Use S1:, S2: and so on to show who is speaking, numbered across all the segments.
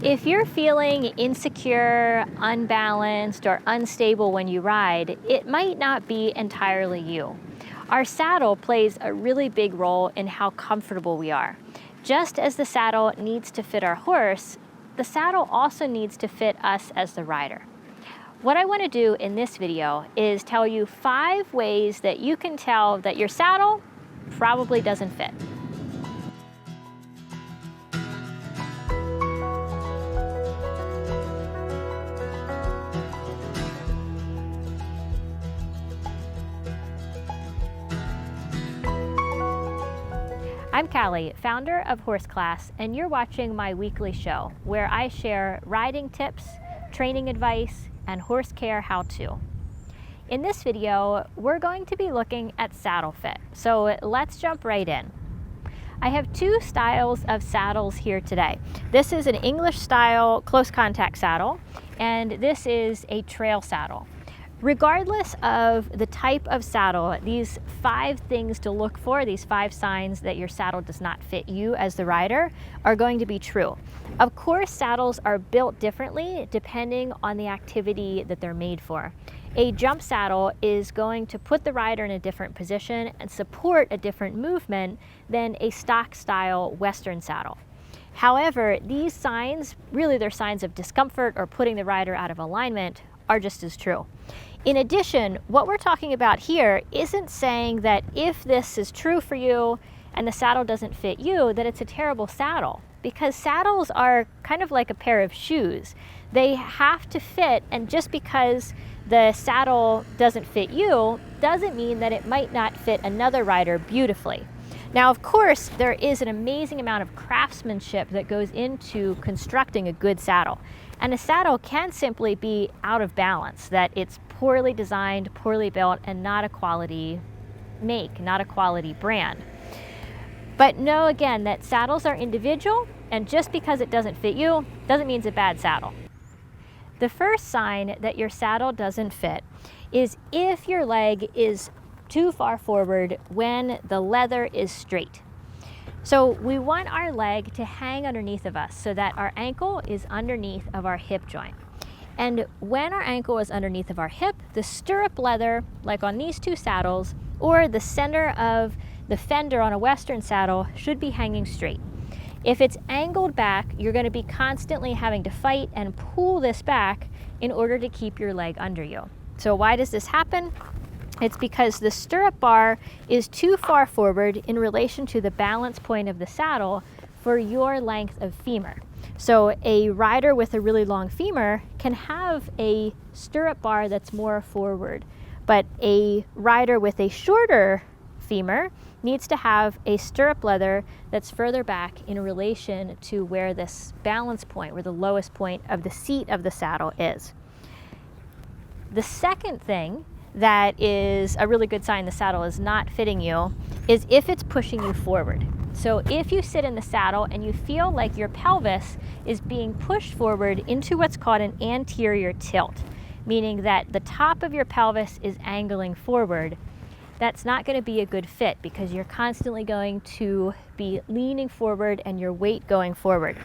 S1: If you're feeling insecure, unbalanced, or unstable when you ride, it might not be entirely you. Our saddle plays a really big role in how comfortable we are. Just as the saddle needs to fit our horse, the saddle also needs to fit us as the rider. What I want to do in this video is tell you 5 ways that you can tell that your saddle probably doesn't fit. I'm Callie, founder of Horse Class, and you're watching my weekly show where I share riding tips, training advice, and horse care how-to. In this video, we're going to be looking at saddle fit, so let's jump right in. I have 2 styles of saddles here today. This is an English style close contact saddle, and this is a trail saddle. Regardless of the type of saddle, these 5 things to look for, these 5 signs that your saddle does not fit you as the rider, are going to be true. Of course, saddles are built differently depending on the activity that they're made for. A jump saddle is going to put the rider in a different position and support a different movement than a stock style Western saddle. However, these signs, really they're signs of discomfort or putting the rider out of alignment, are just as true. In addition, what we're talking about here isn't saying that if this is true for you and the saddle doesn't fit you, that it's a terrible saddle, because saddles are kind of like a pair of shoes. They have to fit, and just because the saddle doesn't fit you doesn't mean that it might not fit another rider beautifully. Now, of course, there is an amazing amount of craftsmanship that goes into constructing a good saddle. And a saddle can simply be out of balance, that it's poorly designed, poorly built, and not a quality make, not a quality brand. But know again that saddles are individual, and just because it doesn't fit you doesn't mean it's a bad saddle. The first sign that your saddle doesn't fit is if your leg is too far forward when the leather is straight. So we want our leg to hang underneath of us so that our ankle is underneath of our hip joint. And when our ankle is underneath of our hip, the stirrup leather, like on these 2 saddles, or the center of the fender on a Western saddle, should be hanging straight. If it's angled back, you're going to be constantly having to fight and pull this back in order to keep your leg under you. So why does this happen? It's because the stirrup bar is too far forward in relation to the balance point of the saddle for your length of femur. So a rider with a really long femur can have a stirrup bar that's more forward, but a rider with a shorter femur needs to have a stirrup leather that's further back in relation to where this balance point, where the lowest point of the seat of the saddle is. The second thing that is a really good sign the saddle is not fitting you is if it's pushing you forward. So if you sit in the saddle and you feel like your pelvis is being pushed forward into what's called an anterior tilt, meaning that the top of your pelvis is angling forward, that's not going to be a good fit because you're constantly going to be leaning forward and your weight going forward.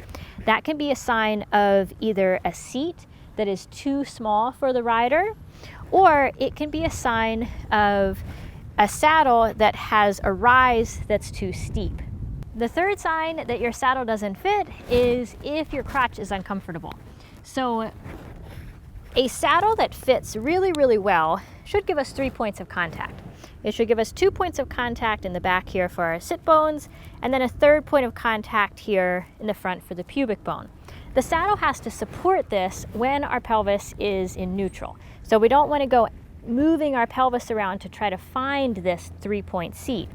S1: That can be a sign of either a seat that is too small for the rider, or it can be a sign of a saddle that has a rise that's too steep. The third sign that your saddle doesn't fit is if your crotch is uncomfortable. So a saddle that fits really, really well should give us 3 points of contact. It should give us 2 points of contact in the back here for our sit bones, and then a 3rd point of contact here in the front for the pubic bone. The saddle has to support this when our pelvis is in neutral. So we don't want to go moving our pelvis around to try to find this 3-point seat.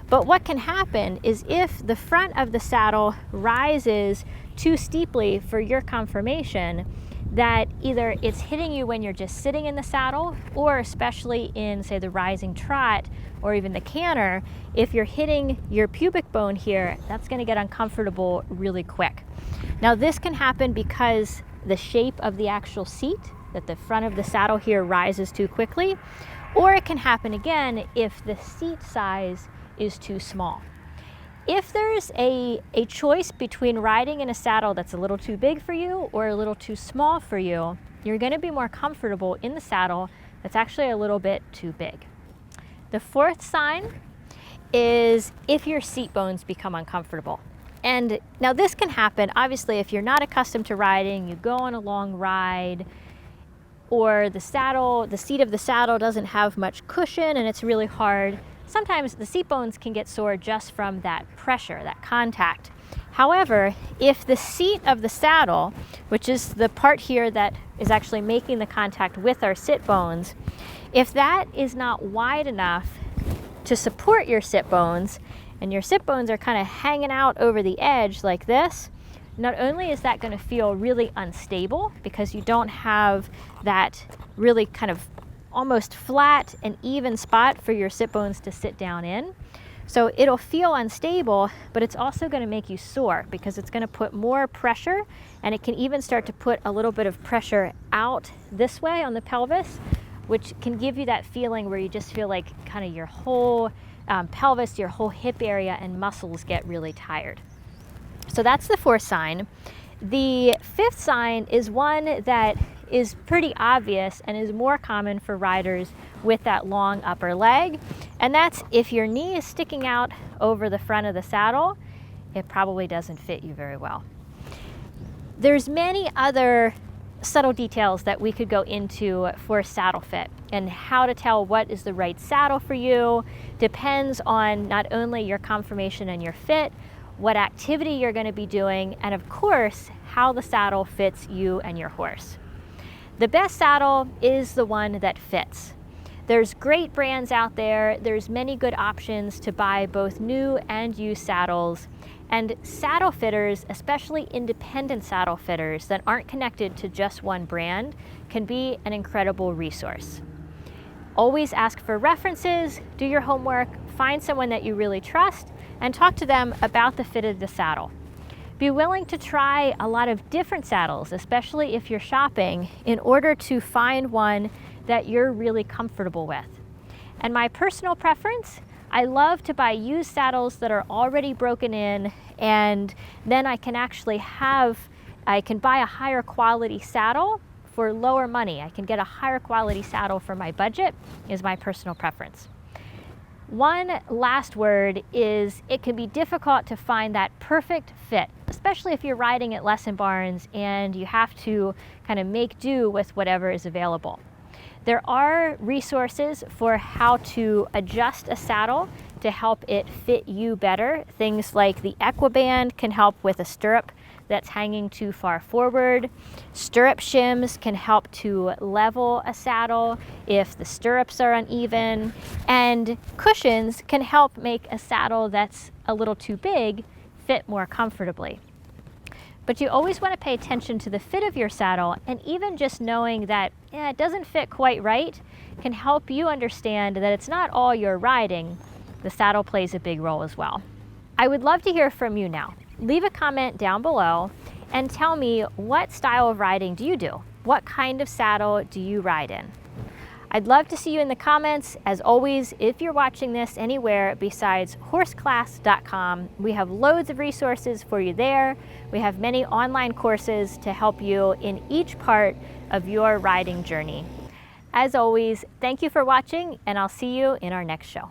S1: But what can happen is if the front of the saddle rises too steeply for your conformation, that either it's hitting you when you're just sitting in the saddle, or especially in, say, the rising trot or even the canter, if you're hitting your pubic bone here, that's going to get uncomfortable really quick. Now, this can happen because the shape of the actual seat, that the front of the saddle here rises too quickly, or it can happen again if the seat size is too small. If there's a choice between riding in a saddle that's a little too big for you or a little too small for you, you're going to be more comfortable in the saddle that's actually a little bit too big. The fourth sign is if your seat bones become uncomfortable. And now this can happen, obviously, if you're not accustomed to riding, you go on a long ride, or the seat of the saddle doesn't have much cushion and it's really hard. Sometimes the seat bones can get sore just from that pressure, that contact. However, if the seat of the saddle, which is the part here that is actually making the contact with our sit bones, if that is not wide enough to support your sit bones, and your sit bones are kind of hanging out over the edge like this, not only is that going to feel really unstable because you don't have that really kind of almost flat and even spot for your sit bones to sit down in. So it'll feel unstable, but it's also going to make you sore because it's going to put more pressure, and it can even start to put a little bit of pressure out this way on the pelvis, which can give you that feeling where you just feel like kind of your whole pelvis, your whole hip area and muscles get really tired. So that's the fourth sign. The fifth sign is one that is pretty obvious and is more common for riders with that long upper leg. And that's if your knee is sticking out over the front of the saddle, it probably doesn't fit you very well. There's many other subtle details that we could go into for saddle fit, and how to tell what is the right saddle for you depends on not only your conformation and your fit, what activity you're going to be doing, and of course, how the saddle fits you and your horse. The best saddle is the one that fits. There's great brands out there. There's many good options to buy both new and used saddles. And saddle fitters, especially independent saddle fitters that aren't connected to just one brand, can be an incredible resource. Always ask for references, do your homework, find someone that you really trust, and talk to them about the fit of the saddle. Be willing to try a lot of different saddles, especially if you're shopping, in order to find one that you're really comfortable with. And my personal preference, I love to buy used saddles that are already broken in, and then I can buy a higher quality saddle for lower money. I can get a higher quality saddle for my budget, is my personal preference. One last word is it can be difficult to find that perfect fit, especially if you're riding at lesson barns and you have to kind of make do with whatever is available. There are resources for how to adjust a saddle to help it fit you better. Things like the Equiband can help with a stirrup that's hanging too far forward. Stirrup shims can help to level a saddle if the stirrups are uneven. And cushions can help make a saddle that's a little too big fit more comfortably. But you always want to pay attention to the fit of your saddle, and even just knowing that it doesn't fit quite right can help you understand that it's not all your riding. The saddle plays a big role as well. I would love to hear from you now. Leave a comment down below and tell me, what style of riding do you do? What kind of saddle do you ride in? I'd love to see you in the comments. As always, if you're watching this anywhere besides horseclass.com, we have loads of resources for you there. We have many online courses to help you in each part of your riding journey. As always, thank you for watching, and I'll see you in our next show.